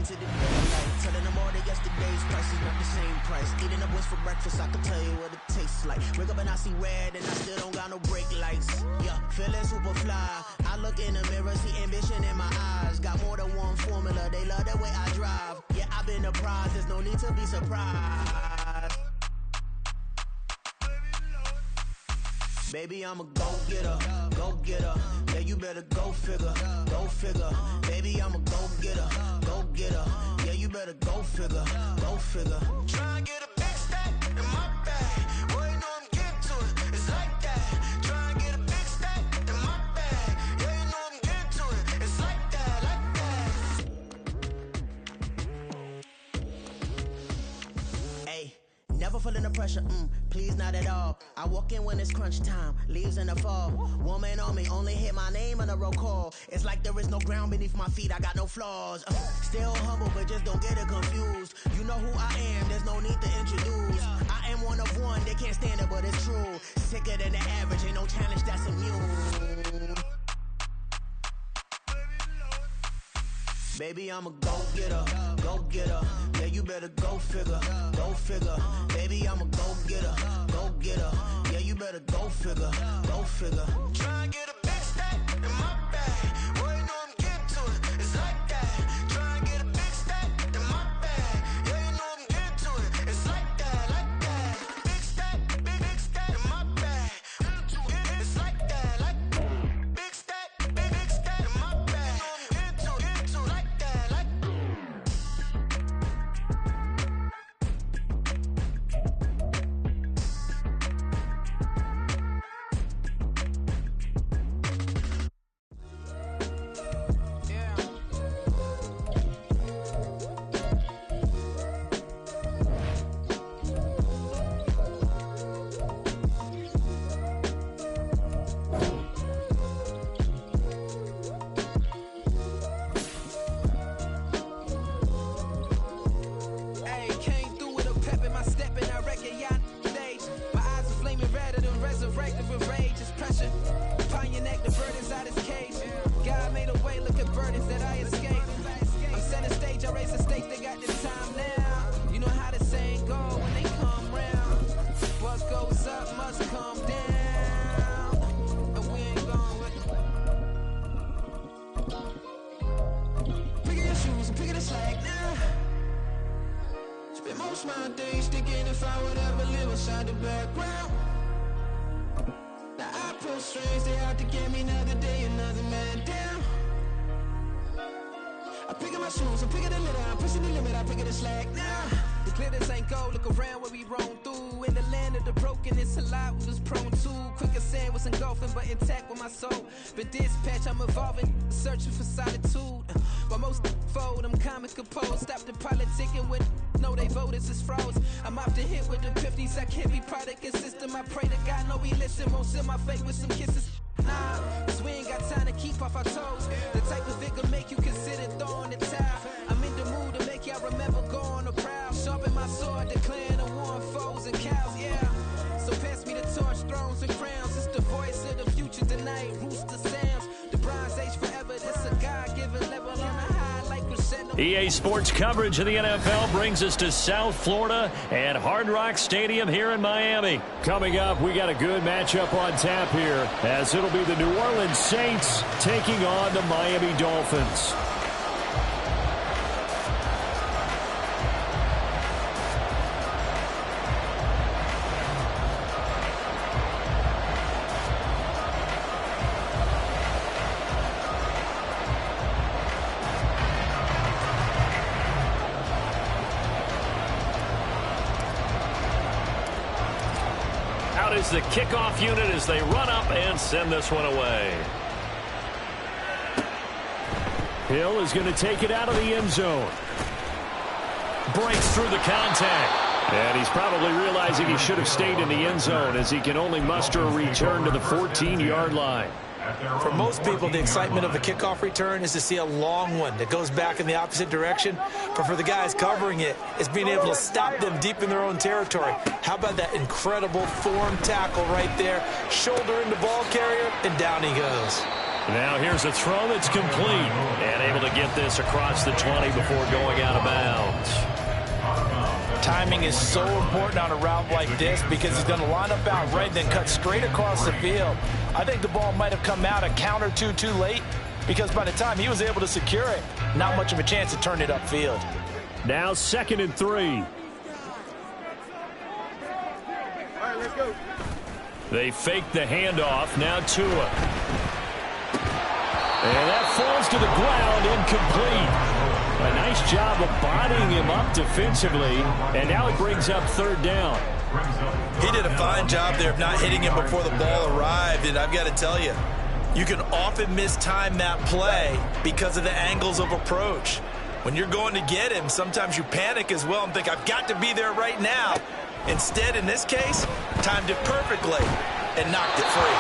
into the daylight. Telling them all that yesterday's price is not the same price. Eating up wings for breakfast, I can tell you what it tastes like. Wake up and I see red and I still don't got no brake lights. Yeah, feeling super fly. I look in the mirror, see ambition in my eyes. Got more than one formula, they love the way I drive. Yeah, I've been the prize, there's no need to be surprised. Baby, I'm a go-getter, go-getter. Yeah, you better go figure, go figure. Baby, I'm a go-getter, go-getter. Yeah, you better go figure, go figure. Try and get a big stack in my bag. Boy, you know I'm getting to it, it's like that. Try and get a big stack in my bag. Yeah, you know I'm getting to it, it's like that, like that. Hey. Never feeling the pressure, please not at all. I walk in when it's crunch time, leaves in the fall. Woman on me, only hit my name on a roll call. It's like there is no ground beneath my feet, I got no flaws. Still humble, but just don't get it confused. You know who I am, there's no need to introduce. I am one of one, they can't stand it, but it's true. Sicker than the average, ain't no challenge that's immune. Baby, I'm a go-getter, go-getter. Yeah, you better go figure, go figure. Baby, I'm a go-getter, go-getter. Yeah, you better go figure, go figure. Try and get a big stack in my bag. Boy, you know I'm getting to it, it's like that. Try and get a big stack in my bag. Yeah, you know I'm getting to it, it's like that, like that. Big stack, big stack in my bag. It's like that, like that. Big stack in my bag. You know I'm getting to it, like that, like that. EA Sports coverage of the NFL brings us to South Florida and Hard Rock Stadium here in Miami. Coming up, we got a good matchup on tap here, as it'll be the New Orleans Saints taking on the Miami Dolphins. Is the kickoff unit as they run up and send this one away. Hill is going to take it out of the end zone. Breaks through the contact. And he's probably realizing he should have stayed in the end zone, as he can only muster a return to the 14-yard line. For most people, the excitement of a kickoff return is to see a long one that goes back in the opposite direction. But for the guys covering it, it's being able to stop them deep in their own territory. How about that incredible form tackle right there? Shoulder into ball carrier, and down he goes. Now here's a throw that's complete. And able to get this across the 20 before going out of bounds. Timing is so important on a route like this because he's going to line up out right, then cut straight across the field. I think the ball might have come out a count or two too late because by the time he was able to secure it, not much of a chance to turn it upfield. Now 2nd and 3. All right, let's go. They fake the handoff. Now Tua. And that falls to the ground, incomplete. A nice job of bodying him up defensively, and now it brings up 3rd down. He did a fine job there of not hitting him before the ball arrived, and I've got to tell you, you can often mistime that play because of the angles of approach. When you're going to get him, sometimes you panic as well and think, I've got to be there right now. Instead, in this case, timed it perfectly and knocked it free.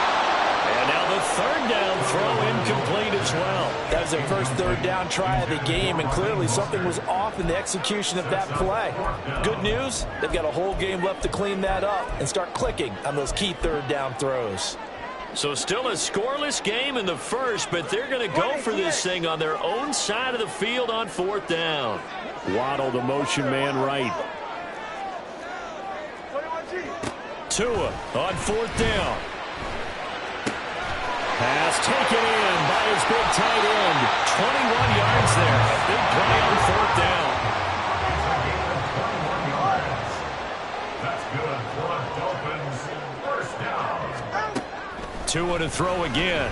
And now the 3rd down throw incomplete as well. That was their first 3rd down try of the game, and clearly something was off in the execution of that play. Good news, they've got a whole game left to clean that up and start clicking on those key 3rd down throws. So still a scoreless game in the first, but they're going to go for this thing on their own side of the field on 4th down. Waddle, the motion man right. Tua on 4th down. Pass taken in by his big tight end. 21 yards there. A big play on 4th down. That's good for the Dolphins. 1st down. Tua to throw again.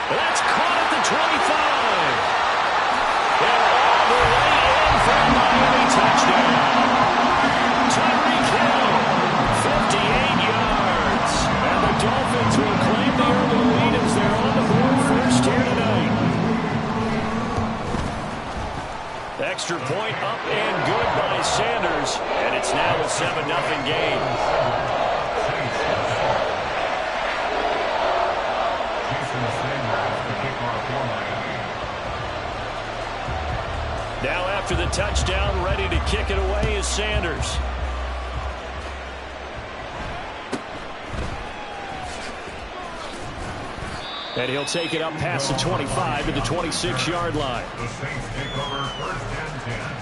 That's caught at the 25. And all the way in for a Miami touchdown. Tyreek Hill, 58 yards. And the Dolphins will claim the early lead as they're on the board first here tonight. Extra point up and good by Sanders. And it's now a 7-0 game. Now after the touchdown, ready to kick it away is Sanders. And he'll take it up past the 25 to the 26-yard line. The Saints take over 1st and 10.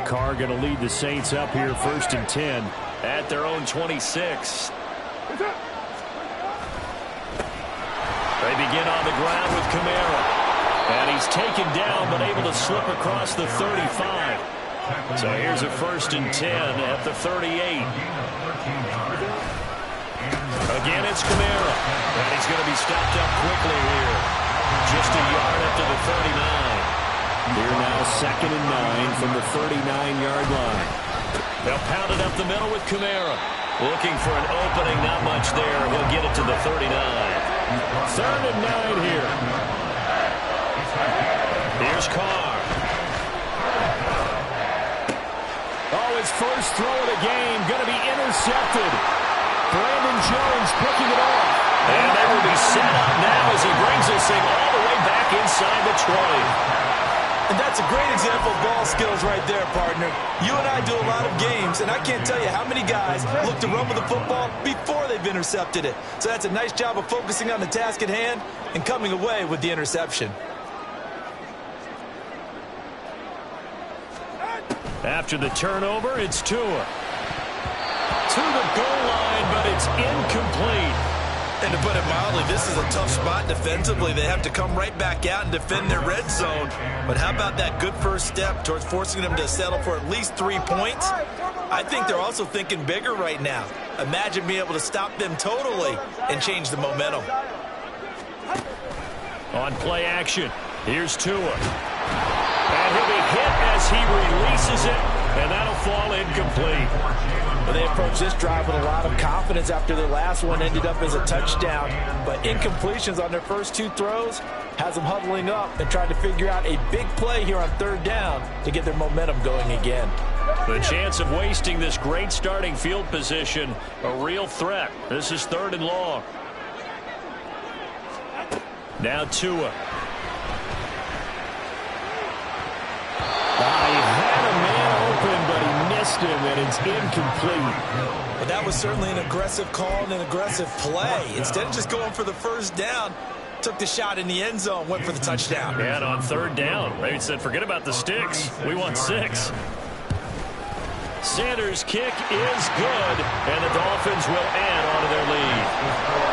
Carr going to lead the Saints up here 1st and 10 at their own 26. They begin on the ground with Kamara. And he's taken down but able to slip across the 35. So here's a 1st and 10 at the 38. Again, it's Kamara. And he's going to be stopped up quickly here. Just a yard up to the 39. Here now 2nd and 9 from the 39-yard line. They'll pound it up the middle with Kamara. Looking for an opening, not much there. He'll get it to the 39. 3rd and 9 here. Here's Carr. Oh, his first throw of the game going to be intercepted. Brandon Jones picking it off. And they will be set up now as he brings this thing all the way back inside the 20. And that's a great example of ball skills right there, partner. You and I do a lot of games, and I can't tell you how many guys look to run with the football before they've intercepted it. So that's a nice job of focusing on the task at hand and coming away with the interception. After the turnover, it's Tua. To the goal line, but it's incomplete. And to put it mildly, this is a tough spot defensively. They have to come right back out and defend their red zone. But how about that good first step towards forcing them to settle for at least 3 points? I think they're also thinking bigger right now. Imagine being able to stop them totally and change the momentum. On play action, here's Tua. And he'll be hit as he releases it, and that'll fall incomplete. Well, they approached this drive with a lot of confidence after their last one ended up as a touchdown. But incompletions on their first 2 throws has them huddling up and trying to figure out a big play here on 3rd down to get their momentum going again. The chance of wasting this great starting field position, a real threat. This is 3rd and long. Now Tua. He had a man open, but he missed him, and it's incomplete. But that was certainly an aggressive call and an aggressive play. Instead of just going for the 1st down, took the shot in the end zone, went for the touchdown. And on 3rd down, they said, forget about the sticks. We want 6. Sanders' kick is good, and the Dolphins will add on to their lead.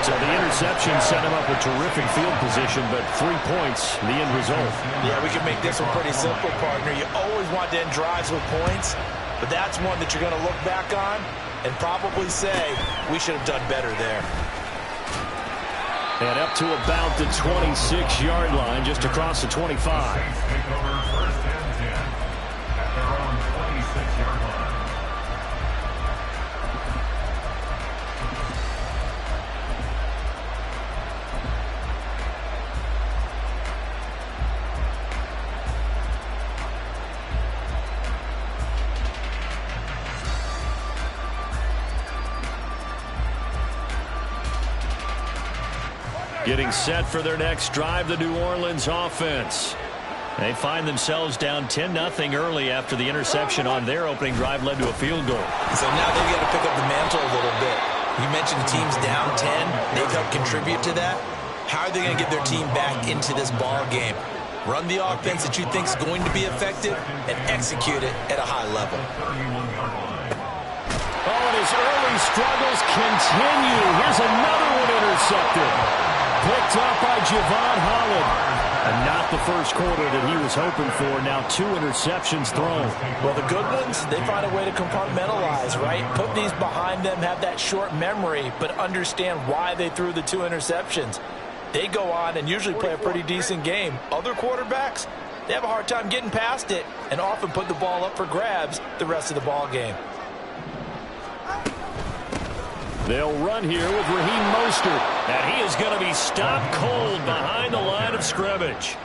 So the interception set him up with terrific field position, but 3 points, the end result. Yeah, we can make this one pretty simple, partner. You always want to end drives with points, but that's one that you're going to look back on and probably say, we should have done better there. And up to about the 26-yard line, just across the 25. Saints take over 1st and 10 at their own 26-yard line. Getting set for their next drive, the New Orleans offense. They find themselves down 10-0 early after the interception on their opening drive led to a field goal. So now they've got to pick up the mantle a little bit. You mentioned the team's down 10. They've helped contribute to that. How are they going to get their team back into this ball game? Run the offense that you think is going to be effective and execute it at a high level. Oh, and his early struggles continue. Here's another one intercepted. Picked up by Javon Holland. And not the first quarter that he was hoping for. Now 2 interceptions thrown. Well, the good ones, they find a way to compartmentalize, right? Put these behind them, have that short memory, but understand why they threw the 2 interceptions. They go on and usually play a pretty decent game. Other quarterbacks, they have a hard time getting past it and often put the ball up for grabs the rest of the ball game. They'll run here with Raheem Mostert, and he is going to be stopped cold behind the line of scrimmage.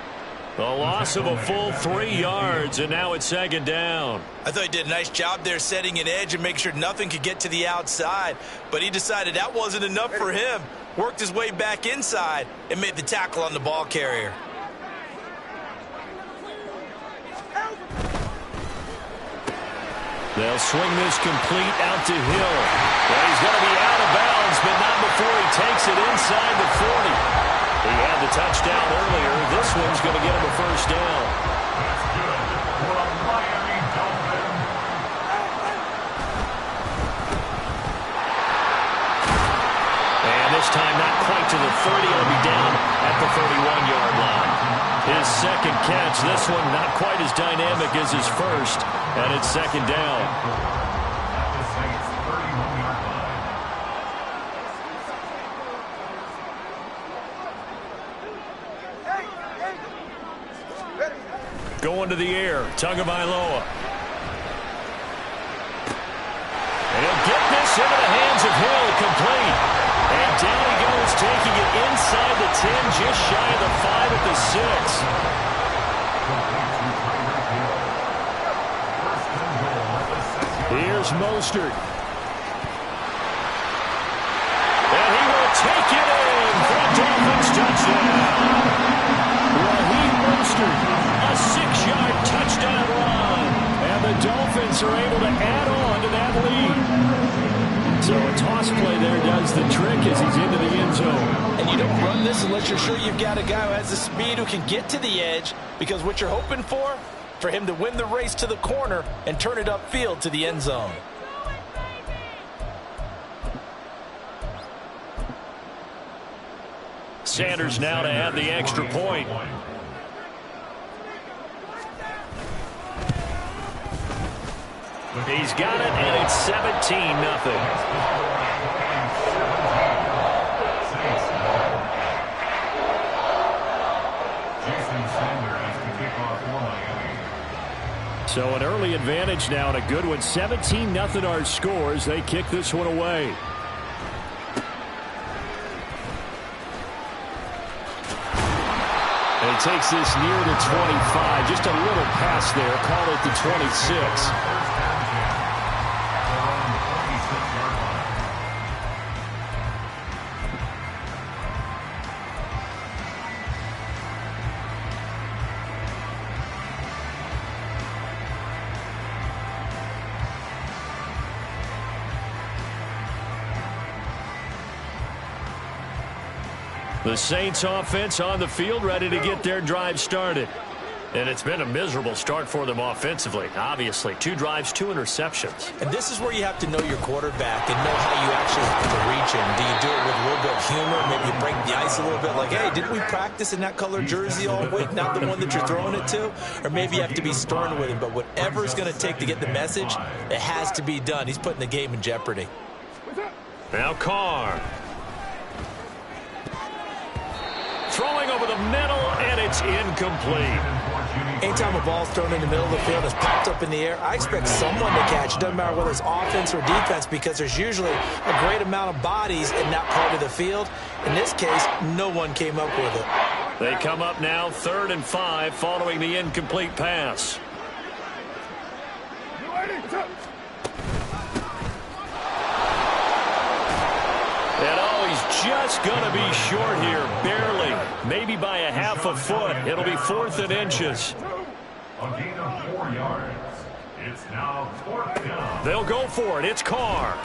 The loss of a full 3 yards, and now it's 2nd down. I thought he did a nice job there setting an edge and make sure nothing could get to the outside, but he decided that wasn't enough for him. Worked his way back inside and made the tackle on the ball carrier. They'll swing this complete out to Hill. Well, he's going to be out of bounds, but not before he takes it inside the 40. He had the touchdown earlier. This one's going to get him a 1st down. That's good for a Miami Dolphin. And this time not quite to the 30. He'll be down at the 31-yard line. His 2nd catch, this one not quite as dynamic as his first, and it's 2nd down. At the Saints' 31-yard line. Going to the air, Tagovailoa. And he'll get this into the hands of Hill, complete. And down he goes, taking it inside the 10, just shy of the 5 at the 6. Here's Mostert. And he will take it in for a Dolphins touchdown. Raheem Mostert, a 6-yard touchdown run. And the Dolphins are able to add on to that lead. So a toss play there does the trick as he's into the end zone. And you don't run this unless you're sure you've got a guy who has the speed who can get to the edge, because what you're hoping for him to win the race to the corner and turn it upfield to the end zone. Sanders now to add the extra point. He's got it, and it's 17-0. So an early advantage now and a good one. 17-0 our scores. They kick this one away. And he takes this near the 25. Just a little pass there. Call it the 26. The Saints offense on the field, ready to get their drive started. And it's been a miserable start for them offensively. Obviously, 2 drives, 2 interceptions. And this is where you have to know your quarterback and know how you actually have to reach him. Do you do it with a little bit of humor? Maybe you break the ice a little bit like, hey, didn't we practice in that color jersey all week, not the one that you're throwing it to? Or maybe you have to be stern with him. But whatever it's going to take to get the message, it has to be done. He's putting the game in jeopardy. Now Carr. Throwing over the middle, and it's incomplete. Anytime a ball's thrown in the middle of the field, it's popped up in the air, I expect someone to catch it. Doesn't matter whether it's offense or defense, because there's usually a great amount of bodies in that part of the field. In this case, no one came up with it. They come up now 3rd and 5 following the incomplete pass. And he's just going to be short here, barely, maybe by a half a foot. It'll be 4th and inches. A gain of 4 yards. It's now 4th down. They'll go for it. It's Carr.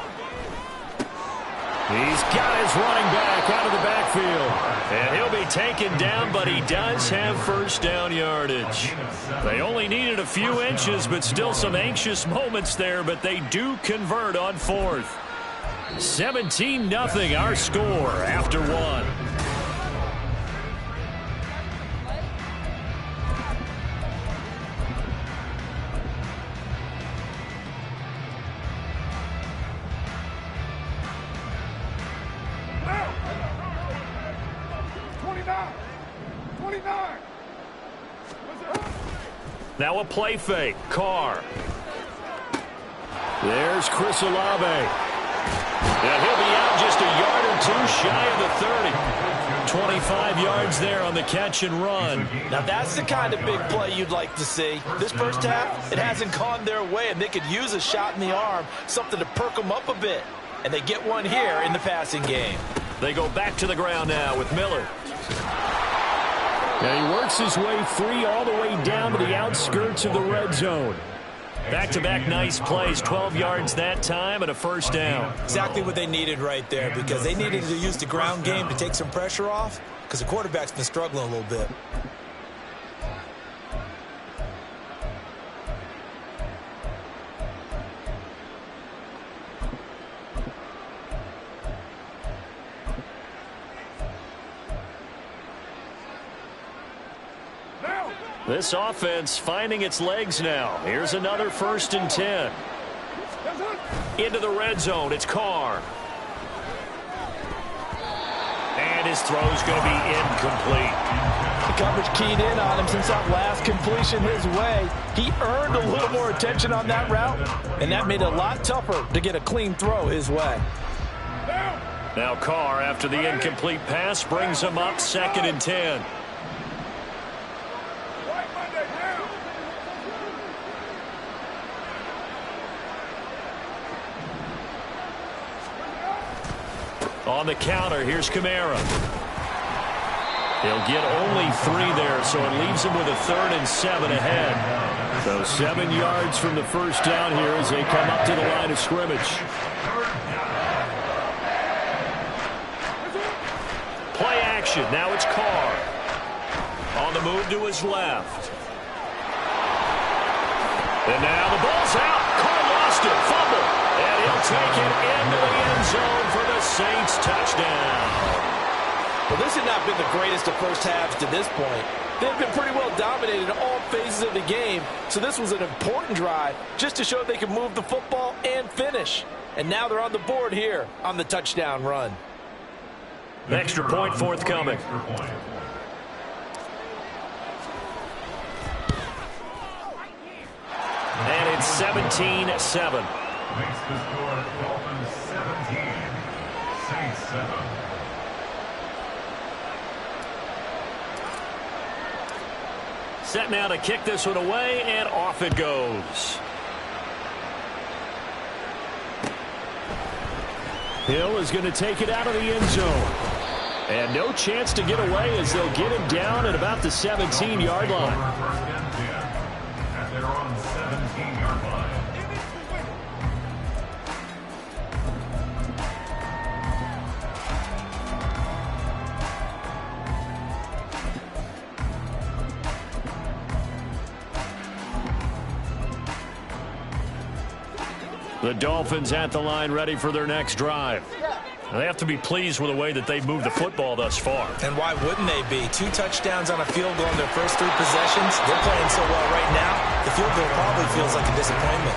He's got his running back out of the backfield. And he'll be taken down, but he does have first down yardage. They only needed a few inches, but still some anxious moments there, but they do convert on 4th. 17-0 our score after 1. Now a play fake. Carr. There's Chris Olave. And he'll be out just a yard or 2 shy of the 30. 25 yards there on the catch and run. Now that's the kind of big play you'd like to see. This first half, it hasn't gone their way, and they could use a shot in the arm, something to perk them up a bit. And they get one here in the passing game. They go back to the ground now with Miller. And he works his way free all the way down to the outskirts of the red zone. Back-to-back nice plays, 12 yards that time and a first down. Exactly what they needed right there, because they needed to use the ground game to take some pressure off, because the quarterback's been struggling a little bit. This offense finding its legs now. Here's another 1st and 10. Into the red zone. It's Carr. And his throw's going to be incomplete. The coverage keyed in on him since that last completion his way. He earned a little more attention on that route, and that made it a lot tougher to get a clean throw his way. Now Carr, after the incomplete pass, brings him up 2nd and 10. On the counter, here's Kamara. He'll get only 3 there, so it leaves him with a 3rd and 7 ahead. So 7 yards from the first down here as they come up to the line of scrimmage. Play action. Now it's Carr. On the move to his left. And now the ball's out. Carr lost it. Fumble. And he'll take it into the end zone for the Saints touchdown. Well, this has not been the greatest of first halves to this point. They've been pretty well dominated in all phases of the game, so this was an important drive just to show they can move the football and finish. And now they're on the board here on the touchdown run. Extra point forthcoming. 17-7. Makes the score Dolphins 17, Saints 7. Set now to kick this one away, and off it goes. Hill is going to take it out of the end zone. And no chance to get away as they'll get him down at about the 17-yard line. First and 10 at their own 17-yard line. The Dolphins at the line ready for their next drive. They have to be pleased with the way that they've moved the football thus far. And why wouldn't they be? 2 touchdowns on a field goal in their first 3 possessions. They're playing so well right now, the field goal probably feels like a disappointment.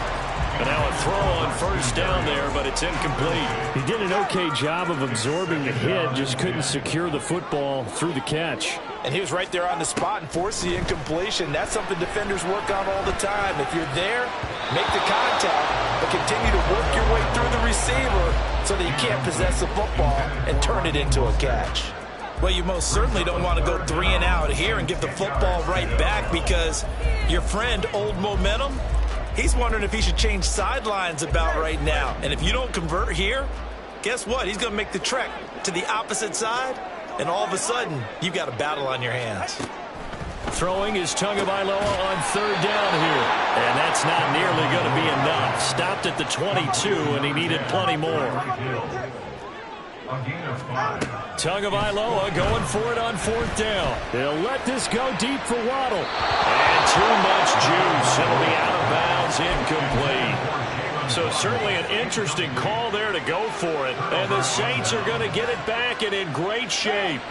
And now a throw on first down there, but it's incomplete. He did an okay job of absorbing the hit, just couldn't secure the football through the catch. And he was right there on the spot and forced the incompletion. That's something defenders work on all the time. If you're there, make the contact, but continue to work your way through the receiver so that you can't possess the football and turn it into a catch. Well, you most certainly don't want to go 3 and out here and give the football right back, because your friend, Old Momentum, he's wondering if he should change sidelines about right now. And if you don't convert here, guess what? He's going to make the trek to the opposite side, and all of a sudden, you've got a battle on your hands. Throwing is Tagovailoa on third down here. And that's not nearly going to be enough. Stopped at the 22, and he needed plenty more. A gain of 5. Tagovailoa going for it on fourth down. He'll let this go deep for Waddle. And too much juice. It'll be out of bounds, incomplete. So certainly an interesting call there to go for it. And the Saints are going to get it back and in great shape.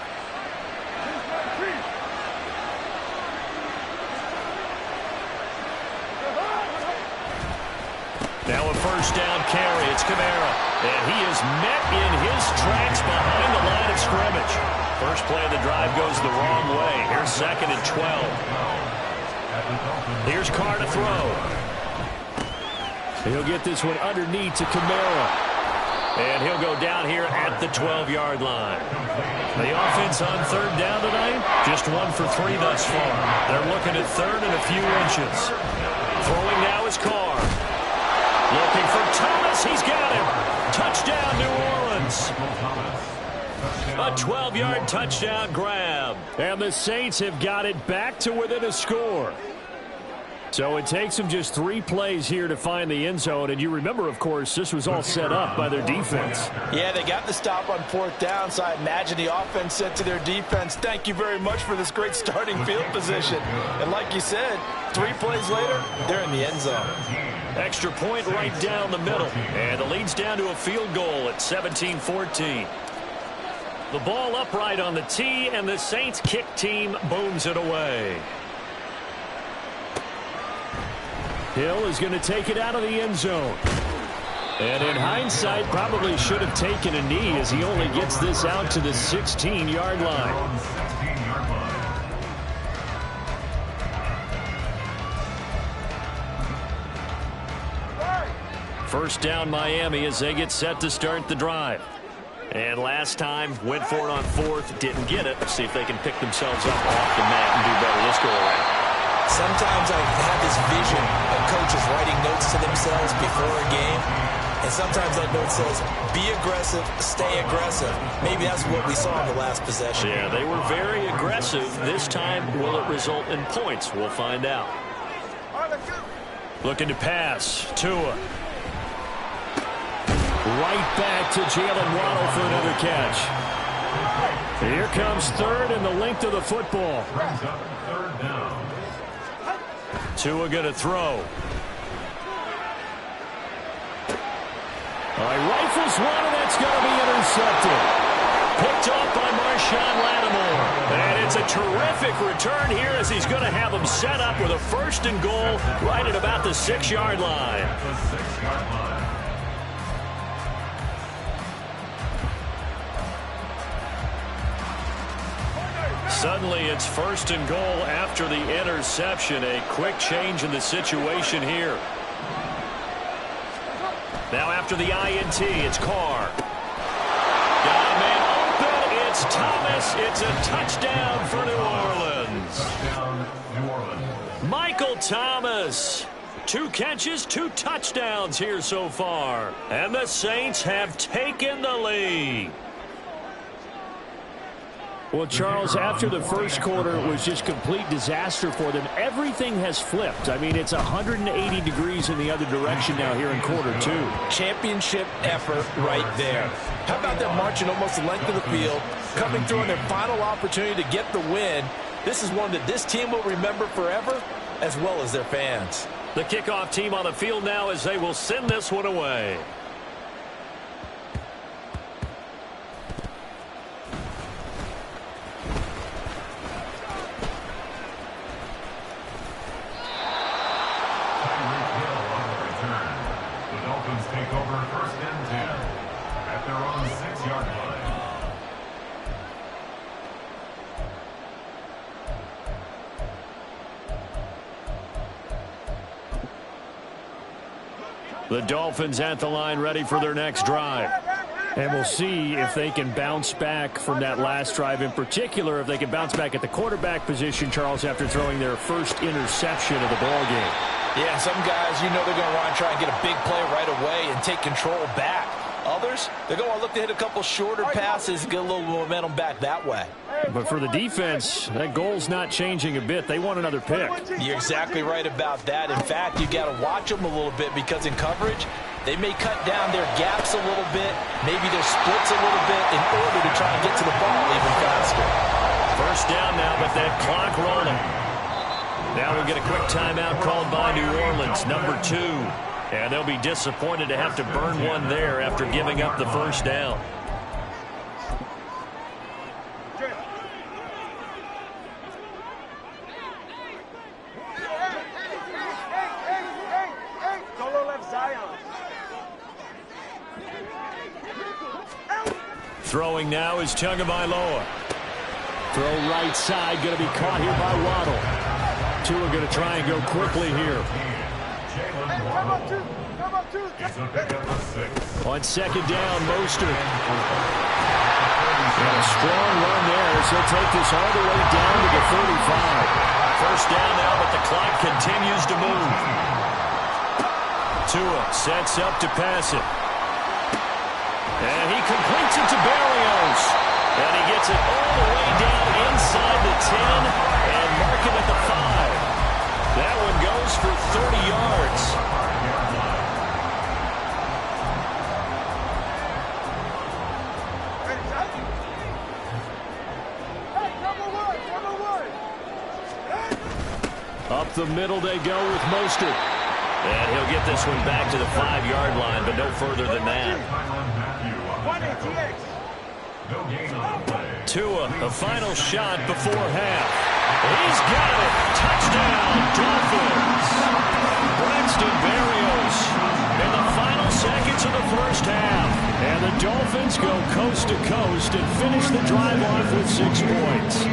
Now a first down carry. It's Kamara. And he is met in his tracks behind the line of scrimmage. First play of the drive goes the wrong way. Here's 2nd and 12. Here's Carr to throw. He'll get this one underneath to Kamara. And he'll go down here at the 12-yard line. The offense on third down tonight, just 1 for 3 thus far. They're looking at third and a few inches. Throwing now is Carr. Looking for Thomas. He's got him. Touchdown, New Orleans. A 12-yard touchdown grab. And the Saints have got it back to within a score. So it takes them just 3 plays here to find the end zone. And you remember, of course, this was all set up by their defense. Yeah, they got the stop on fourth down, so I imagine the offense said to their defense, thank you very much for this great starting field position. And like you said, 3 plays later, they're in the end zone. Extra point right down the middle. And the lead's down to a field goal at 17-14. The ball upright on the tee, and the Saints kick team booms it away. Hill is going to take it out of the end zone. And in hindsight, probably should have taken a knee as he only gets this out to the 16-yard line. First down Miami as they get set to start the drive. And last time, went for it on fourth, didn't get it. See if they can pick themselves up off the mat and do better this go around. Sometimes I have this vision of coaches writing notes to themselves before a game. And sometimes that note says, be aggressive, stay aggressive. Maybe that's what we saw in the last possession. Yeah, they were very aggressive. This time, will it result in points? We'll find out. Looking to pass. Tua. Right back to Jalen Waddle for another catch. Here comes third and the length of the football. Tua going to throw. All right, rifles one, and that's going to be intercepted. Picked off by Marshawn Lattimore. And it's a terrific return here as he's going to have them set up with a 1st and goal right at about the 6-yard line. Suddenly it's 1st and goal after the interception. A quick change in the situation here. Now after the INT, it's Carr. Got a man open. It's Thomas. It's a touchdown for New Orleans. Touchdown, New Orleans. Michael Thomas. 2 catches, 2 touchdowns here so far. And the Saints have taken the lead. Well, Charles, after the first quarter, it was just complete disaster for them. Everything has flipped. I mean, it's 180 degrees in the other direction now here in quarter 2. Championship effort right there. How about them marching almost the length of the field, coming through on their final opportunity to get the win? This is one that this team will remember forever, as well as their fans. The kickoff team on the field now as they will send this one away. Take over 1st and 10 at their own 6-yard line. The Dolphins at the line ready for their next drive. And we'll see if they can bounce back from that last drive. In particular, if they can bounce back at the quarterback position, Charles, after throwing their first interception of the ball game. Yeah, some guys, you know they're going to want to try and get a big play right away and take control back. Others, they're going to look to hit a couple shorter passes and get a little momentum back that way. But for the defense, that goal's not changing a bit. They want another pick. You're exactly right about that. In fact, you got to watch them a little bit because in coverage, they may cut down their gaps a little bit, maybe their splits a little bit in order to try and get to the ball even faster. First down now with that clock rolling. Now we'll get a quick timeout called by New Orleans, number 2. And they'll be disappointed to have to burn one there after giving up the first down. Throwing now is Tagovailoa. Throw right side, going to be caught here by Waddle. Tua going to try and go quickly here. On 2nd down, Mostert. And a strong run there as he'll take this all the way down to the 35. First down now, but the clock continues to move. Tua sets up to pass it. And he completes it to Berrios. And he gets it all the way down inside the 10 and mark it at the 5. That one goes for 30 yards. Up the middle they go with Mostert. And he'll get this one back to the 5-yard line, but no further than that. Tua, a final shot before half. He's got it. Touchdown, Dolphins. Braxton Berrios in the final seconds of the first half. And the Dolphins go coast to coast and finish the drive off with 6 points.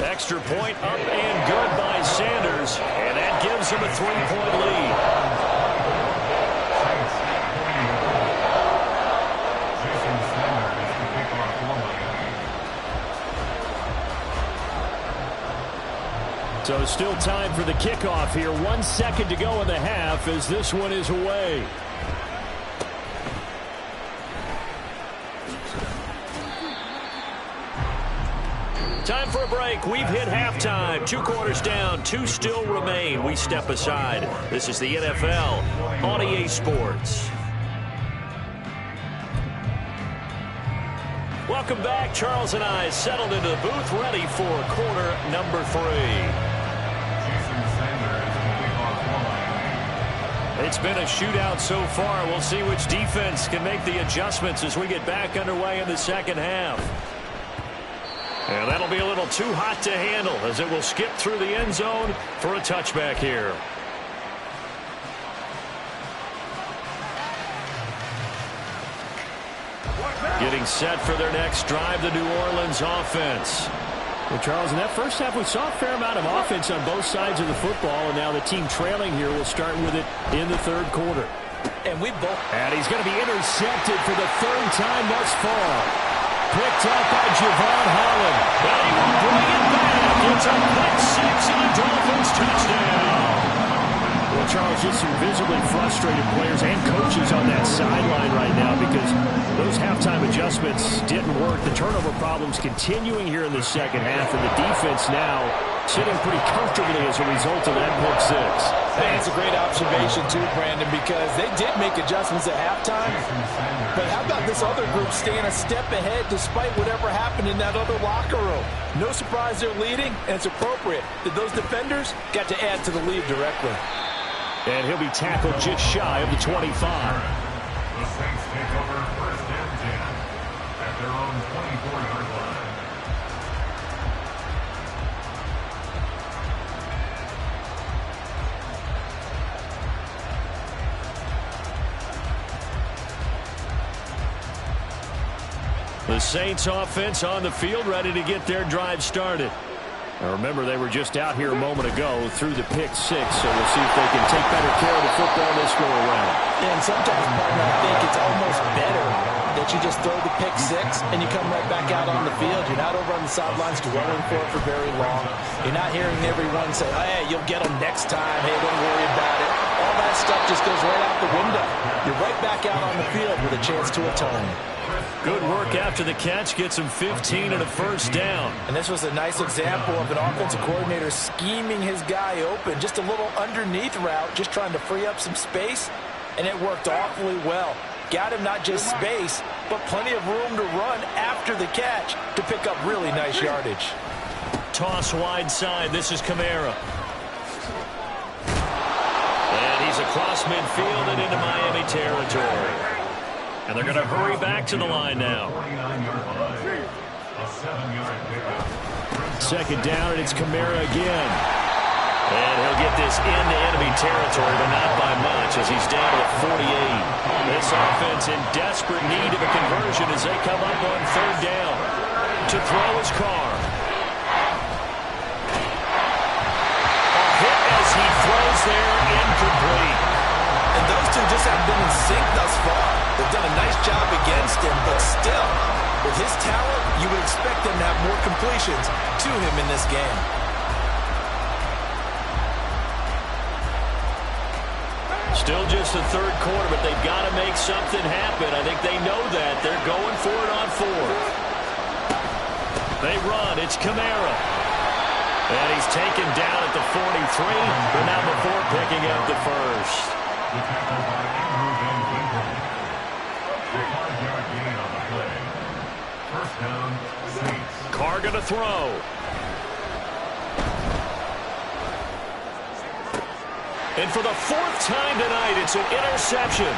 Extra point up and good by Sanders, and that gives him a 3-point lead. So still time for the kickoff here. 1 second to go in the half as this one is away. Time for a break. We've hit halftime. 2 quarters down. 2 still remain. We step aside. This is the NFL on EA Sports. Welcome back. Charles and I settled into the booth, ready for quarter number 3. It's been a shootout so far. We'll see which defense can make the adjustments as we get back underway in the second half. And that'll be a little too hot to handle as it will skip through the end zone for a touchback here. Getting set for their next drive, the New Orleans offense. Well, Charles, in that first half, we saw a fair amount of offense on both sides of the football, and now the team trailing here will start with it in the third quarter. And he's going to be intercepted for the third time thus far. Picked up by Javon Holland. And he will bring it back. It's a pick six and a Dolphins touchdown. Well, Charles, just some visibly frustrated players and coaches on that sideline right now because those halftime adjustments didn't work. The turnover problems continuing here in the second half, and the defense now sitting pretty comfortably as a result of that pick six. Hey, it's a great observation, too, Brandon, because they did make adjustments at halftime. But how about this other group staying a step ahead despite whatever happened in that other locker room? No surprise they're leading, and it's appropriate that those defenders got to add to the lead directly. And he'll be tackled just shy of the 25. The Saints take over first and 10 at their own 24-yard line. The Saints offense on the field, ready to get their drive started. Now remember, they were just out here a moment ago through the pick six, so we'll see if they can take better care of the football this go around. And sometimes, partner, I think it's almost better that you just throw the pick six and you come right back out on the field. You're not over on the sidelines dwelling for it for very long. You're not hearing everyone say, hey, you'll get them next time. Hey, don't worry about it. All that stuff just goes right out the window. You're right back out on the field with a chance to atone. Good work after the catch. Gets him 15 and a first down. And this was a nice example of an offensive coordinator scheming his guy open. Just a little underneath route, just trying to free up some space. And it worked awfully well. Got him not just space, but plenty of room to run after the catch to pick up really nice yardage. Toss wide side. This is Kamara. And he's across midfield and into Miami territory. And they're going to hurry back to the line now. Second down, and it's Kamara again. And he'll get this into enemy territory, but not by much as he's down to the 48. This offense in desperate need of a conversion as they come up on third down. To throw his car. A hit as he throws there, incomplete. And those two just haven't been in sync thus far. They've done a nice job against him, but still, with his talent, you would expect them to have more completions to him in this game. Still just the third quarter, but they've got to make something happen. I think they know that. They're going for it on fourth. They run. It's Kamara. And he's taken down at the 43, but not before picking up the first. Carr going to throw. And for the fourth time tonight, it's an interception.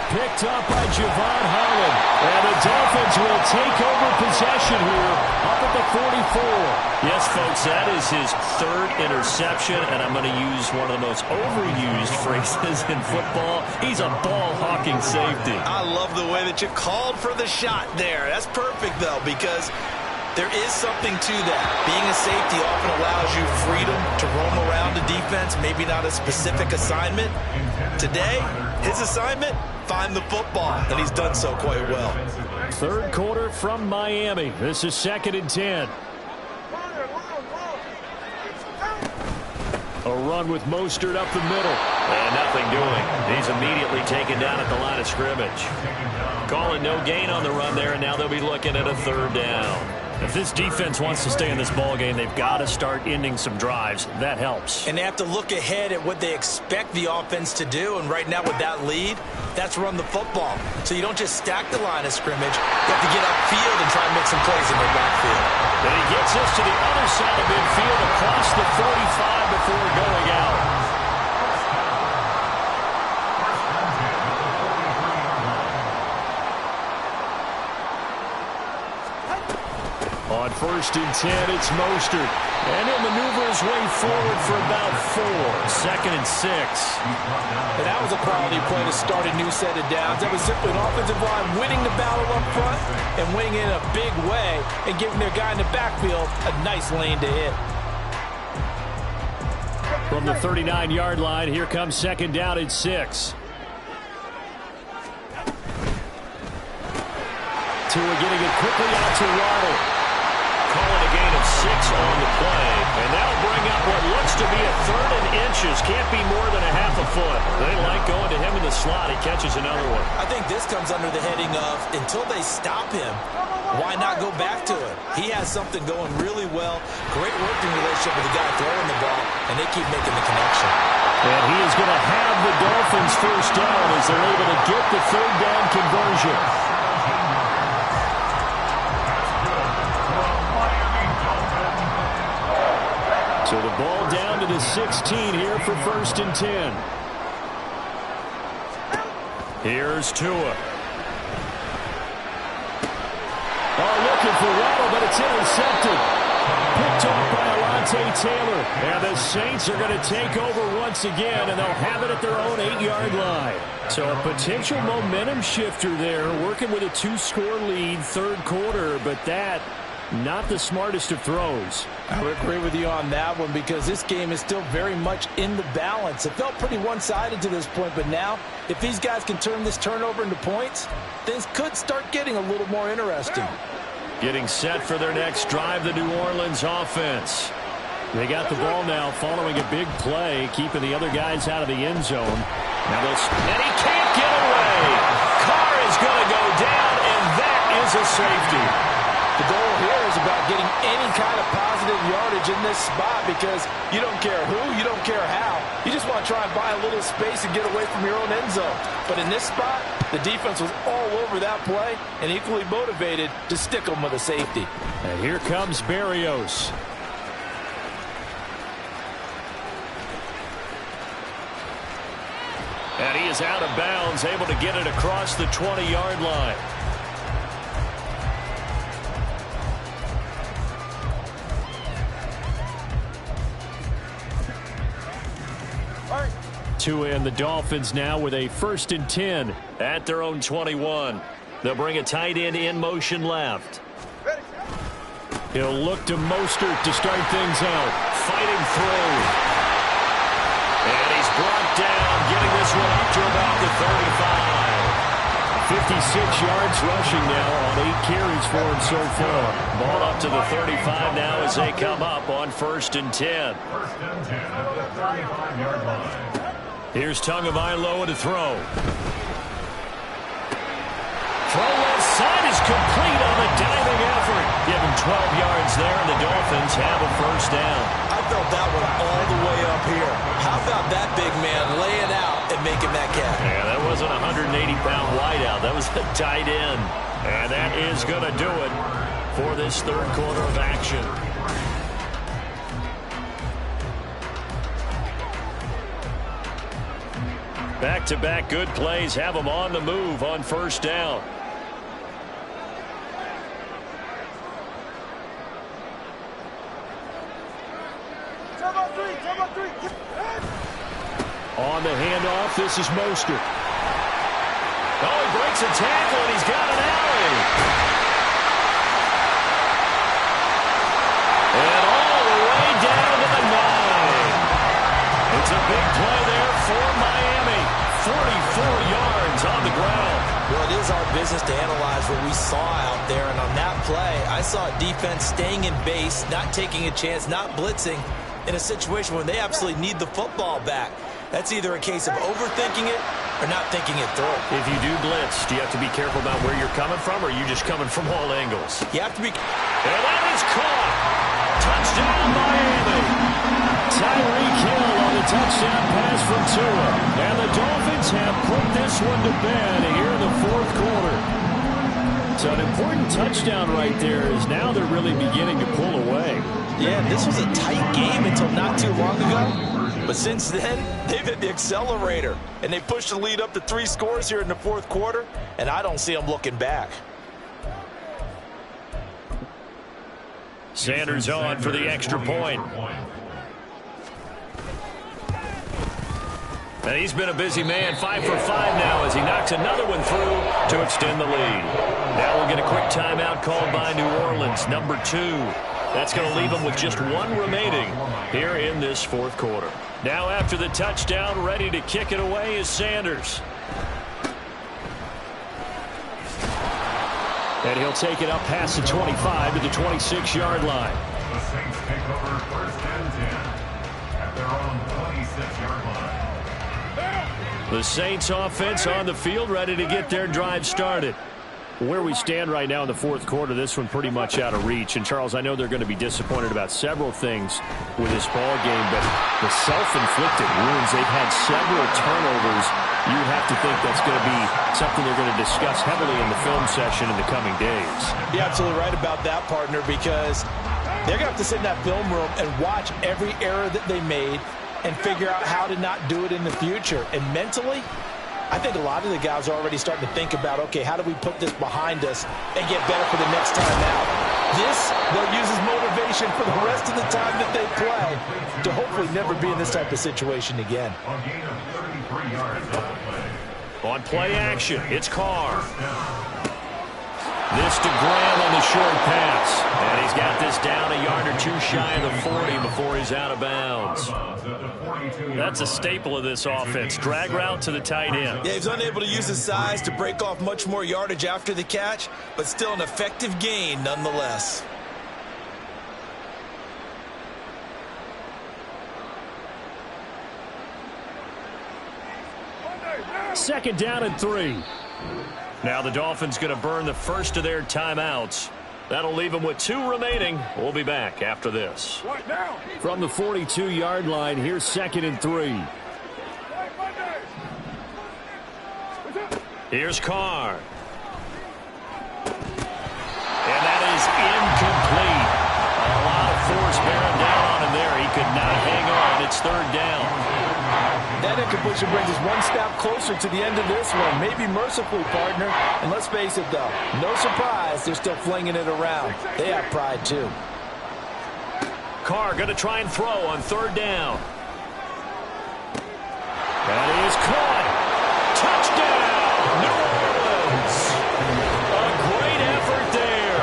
Picked up by Javon Holland. And the Dolphins will take over possession here up at the 44. Yes, folks, that is his third interception, and I'm going to use one of the most overused phrases in football. He's a ball-hawking safety. I love the way that you called for the shot there. That's perfect, though, because there is something to that. Being a safety often allows you freedom to roam around the defense, maybe not a specific assignment. Today, his assignment, find the football, and he's done so quite well. Third quarter from Miami. This is 2nd and 10. A run with Mostert up the middle. And nothing doing. He's immediately taken down at the line of scrimmage. Calling no gain on the run there, and now they'll be looking at a third down. If this defense wants to stay in this ballgame, they've got to start ending some drives. That helps. And they have to look ahead at what they expect the offense to do. And right now with that lead, that's run the football. So you don't just stack the line of scrimmage. You have to get upfield and try and make some plays in their backfield. And he gets us to the other side of midfield across the 45 before going out. On 1st and 10, it's Mostert. And he'll maneuver his way forward for about 4. 2nd and 6. And that was a quality play to start a new set of downs. That was simply an offensive line winning the battle up front and winning it in a big way and giving their guy in the backfield a nice lane to hit. From the 39-yard line, here comes 2nd down and 6. Tua getting it quickly out to Waddle. Calling a gain of 6 on the play. And that'll bring up what looks to be a 3rd and inches. Can't be more than a half a foot. They like going to him in the slot. He catches another one. I think this comes under the heading of until they stop him, why not go back to it? He has something going really well. Great working relationship with the guy throwing the ball, and they keep making the connection. And he is going to have the Dolphins 1st down as they're able to get the 3rd down conversion. So the ball down to the 16 here for 1st and 10. Here's Tua. Looking for Waddle, but it's intercepted. Picked off by Alontae Taylor. And the Saints are going to take over once again, and they'll have it at their own 8-yard line. So a potential momentum shifter there, working with a 2-score lead, 3rd quarter, but that not the smartest of throws. I would agree with you on that one because this game is still very much in the balance. It felt pretty one-sided to this point, but now if these guys can turn this turnover into points, things could start getting a little more interesting. Getting set for their next drive, the New Orleans offense. They got the ball now following a big play, keeping the other guys out of the end zone. Now and he can't get away. Carr is going to go down, and that is a safety. The goal here is about getting any kind of positive yardage in this spot because you don't care who, you don't care how. You just want to try and buy a little space and get away from your own end zone. But in this spot, the defense was all over that play and equally motivated to stick them with a safety. And here comes Berrios. And he is out of bounds, able to get it across the 20-yard line. Tua and the Dolphins now with a 1st and 10 at their own 21. They'll bring a tight end in motion left. He'll look to Mostert to start things out. Fighting through. And he's brought down, getting this one up to about the 35. 56 yards rushing now on 8 carries for him so far. Ball up to the 35 now as they come up on 1st and 10. 1st and 10 at the 35-yard line. Here's Tagovailoa to throw. Throw left side is complete on the diving effort. Give him 12 yards there, and the Dolphins have a 1st down. I felt that one all the way up here. How about that big man laying out and making that catch? Yeah, that wasn't a 180-pound wideout. That was a tight end. And that is going to do it for this 3rd quarter of action. Back-to-back good plays have them on the move on 1st down. On the handoff, this is Mostert. Oh, he breaks a tackle, and he's got an alley. And all the way down to the 9. It's a big play there for Miami. 44 yards on the ground. Well, it is our business to analyze what we saw out there, and on that play, I saw defense staying in base, not taking a chance, not blitzing in a situation where they absolutely need the football back. That's either a case of overthinking it or not thinking it through. If you do blitz, do you have to be careful about where you're coming from, or are you just coming from all angles? You have to be... And that is caught. Touchdown, Miami. Tyreek Hill on the touchdown pass from Tua. And the Dolphins have put this one to bed here in the 4th quarter. So an important touchdown right there is now they're really beginning to pull away. Yeah, this was a tight game until not too long ago. But since then, they've hit the accelerator. And they pushed the lead up to 3 scores here in the 4th quarter. And I don't see them looking back. Sanders on for the extra point. And he's been a busy man, 5 for 5 now as he knocks another one through to extend the lead. Now we'll get a quick timeout called by New Orleans, number 2. That's going to leave them with just 1 remaining here in this fourth quarter. Now after the touchdown, ready to kick it away is Sanders. And he'll take it up past the 25 to the 26-yard line. The Saints take over 1st and 10 at their own 26-yard line. The Saints offense on the field, ready to get their drive started. Where we stand right now in the fourth quarter, this one pretty much out of reach. And, Charles, I know they're going to be disappointed about several things with this ball game, but the self-inflicted wounds, they've had several turnovers. You would have to think that's going to be something they're going to discuss heavily in the film session in the coming days. You're absolutely right about that, partner, because they're going to have to sit in that film room and watch every error that they made and figure out how to not do it in the future. And mentally, I think a lot of the guys are already starting to think about, okay, how do we put this behind us and get better for the next time out? This, they'll use as motivation for the rest of the time that they play to hopefully never be in this type of situation again. A gain of 33 yards on the play. On play action, it's Carr. This to Graham on the short pass. And he's got this down a yard or two shy of the 40 before he's out of bounds. That's a staple of this offense. Drag route to the tight end. Yeah, he's unable to use his size to break off much more yardage after the catch, but still an effective gain nonetheless. Second down and 3. Now the Dolphins going to burn the first of their timeouts. That'll leave them with 2 remaining. We'll be back after this. From the 42-yard line, here's 2nd and 3. Here's Carr. And that is incomplete. A lot of force bearing down on him there. He could not hang on. It's 3rd down. That incompletion brings us one step closer to the end of this one. Maybe mercifully, partner. And let's face it, though, no surprise, they're still flinging it around. They have pride, too. Carr going to try and throw on 3rd down. That is caught. Touchdown, New Orleans. A great effort there.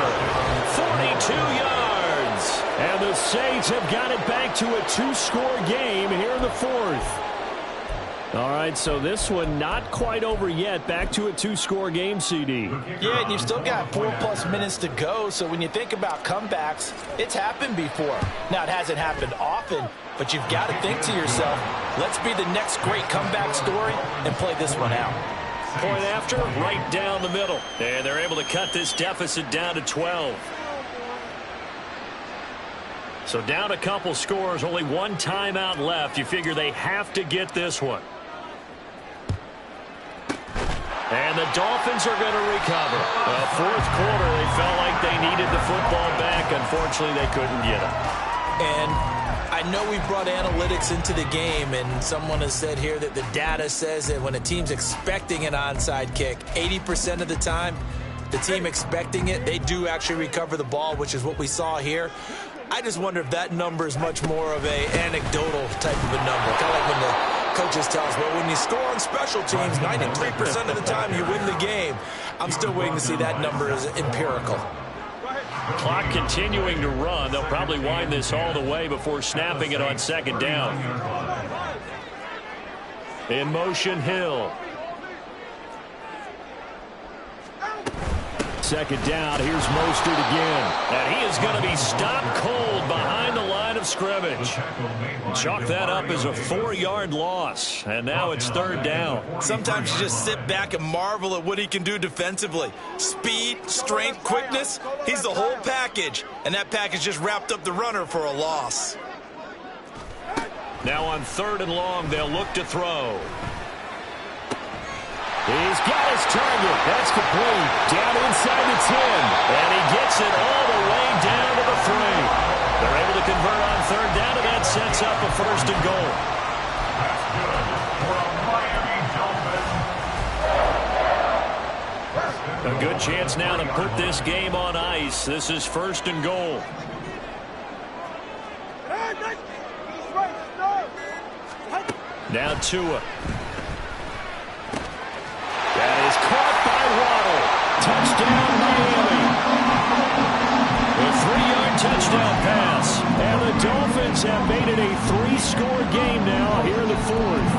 42 yards. And the Saints have got it back to a 2-score game here in the 4th. All right, so this one not quite over yet. Back to a 2-score game, CD. Yeah, and you've still got 4+ minutes to go. So when you think about comebacks, it's happened before. Now, it hasn't happened often, but you've got to think to yourself, let's be the next great comeback story and play this one out. Point after, right down the middle. And they're able to cut this deficit down to 12. So down a couple scores, only 1 timeout left. You figure they have to get this one. And the Dolphins are going to recover. The 4th quarter, they felt like they needed the football back. Unfortunately, they couldn't get it. And I know we brought analytics into the game, and someone has said here that the data says that when a team's expecting an onside kick, 80% of the time, the team expecting it, they do actually recover the ball, which is what we saw here. I just wonder if that number is much more of a anecdotal type of a number. Kind of like when the coaches tell us, well, when you score on special teams, 93% of the time you win the game. I'm still waiting to see that number as empirical. Clock continuing to run. They'll probably wind this all the way before snapping it on 2nd down. In motion, Hill. 2nd down, here's Mostert again. And he is going to be stopped cold behind the line of scrimmage. Chalk that up as a 4-yard loss. And now it's 3rd down. Sometimes you just sit back and marvel at what he can do defensively. Speed, strength, quickness, he's the whole package. And that package just wrapped up the runner for a loss. Now on 3rd and long, they'll look to throw. He's got his target. That's complete. Down inside the 10. And he gets it all the way down to the 3. They're able to convert on 3rd down, and that sets up a 1st and goal. That's good for a Miami Dolphins. A good chance now to put this game on ice. This is 1st and goal. Now Tua. That is caught by Waddle. Touchdown, Miami. A 3-yard touchdown pass. And the Dolphins have made it a 3-score game now here in the 4th.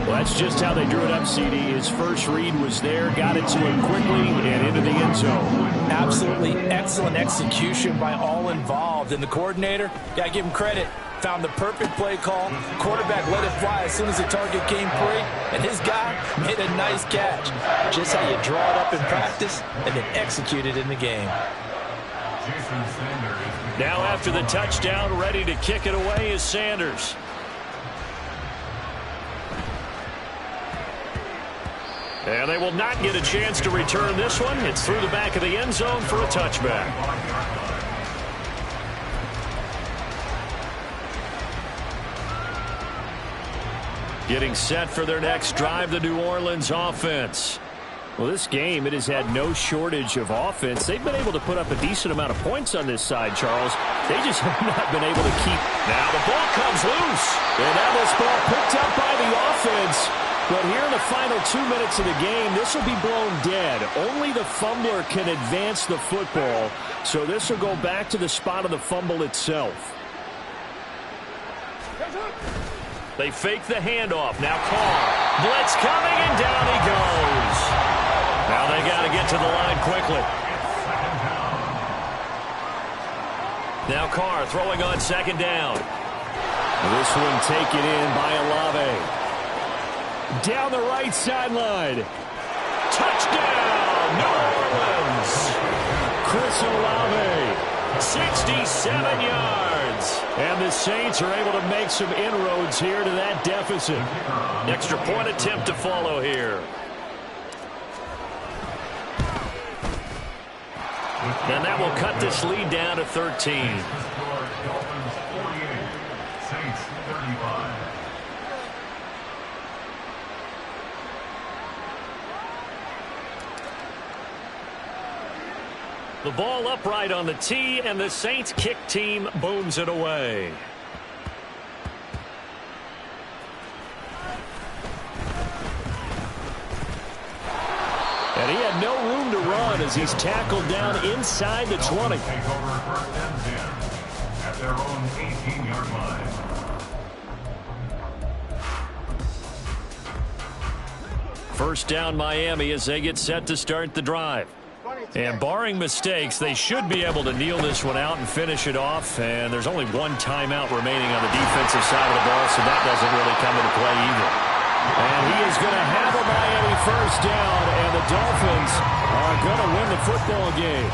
Well, that's just how they drew it up, CD. His first read was there, got it to him quickly, and into the end zone. Absolutely excellent execution by all involved. And the coordinator, got to give him credit, found the perfect play call. Quarterback let it fly as soon as the target came free, and his guy made a nice catch. Just how you draw it up in practice and then execute it in the game. Now after the touchdown, ready to kick it away is Sanders. And they will not get a chance to return this one. It's through the back of the end zone for a touchback. Getting set for their next drive, the New Orleans offense. Well, this game, it has had no shortage of offense. They've been able to put up a decent amount of points on this side, Charles. They just have not been able to keep. Now the ball comes loose. And now this ball picked up by the offense. But here in the final 2 minutes of the game, this will be blown dead. Only the fumbler can advance the football. So this will go back to the spot of the fumble itself. They fake the handoff. Now Carr. Blitz coming, and down he goes. Now they got to get to the line quickly. Now Carr throwing on second down. This one taken in by Olave. Down the right sideline. Touchdown, New Orleans. Chris Olave, 67 yards. And the Saints are able to make some inroads here to that deficit. Extra point attempt to follow here. And that will cut this lead down to 13. Dolphins 48, Saints 35. The ball upright on the tee, and the Saints kick team booms it away. And he had no room to run as he's tackled down inside the 20. Take over first and 10 at their own 18-yard line. First down Miami as they get set to start the drive. And barring mistakes, they should be able to kneel this one out and finish it off. And there's only one timeout remaining on the defensive side of the ball, so that doesn't really come into play either. And he is going to have a Miami first down, and the Dolphins are going to win the football game.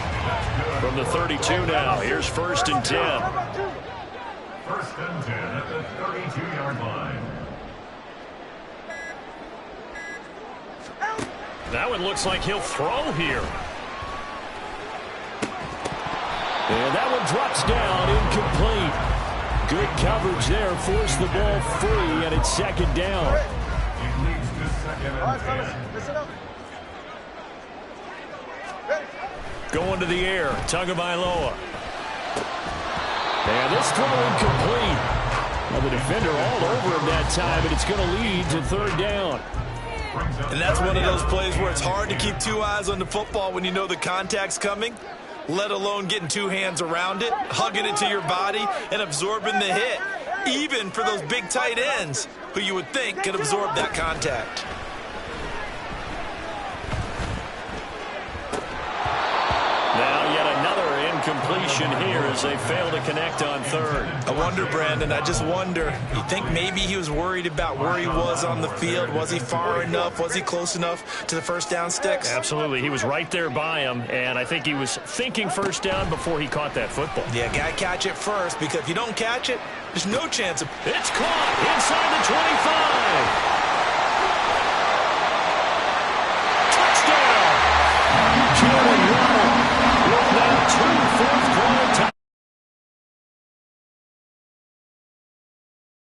From the 32 now, here's first and 10. First and 10 at the 32-yard line. That one looks like he'll throw here. And that one drops down, incomplete. Good coverage there, forced the ball free, and it's second down. It leads to second and 10. Going to the air, Tagovailoa. And this throw incomplete. Well, the defender all over him that time, and it's going to lead to third down. And that's one of those plays where it's hard to keep two eyes on the football when you know the contact's coming, let alone getting two hands around it, hugging it to your body, and absorbing the hit, even for those big tight ends who you would think could absorb that contact. Now yet another incompletion here as they fail to connect on third. I wonder, Brandon, I just wonder, you think maybe he was worried about where he was on the field? Was he far enough? Was he close enough to the first down sticks? Absolutely. He was right there by him, and I think he was thinking first down before he caught that football. Yeah, got to catch it first, because if you don't catch it, there's no chance of... It's caught inside the 25.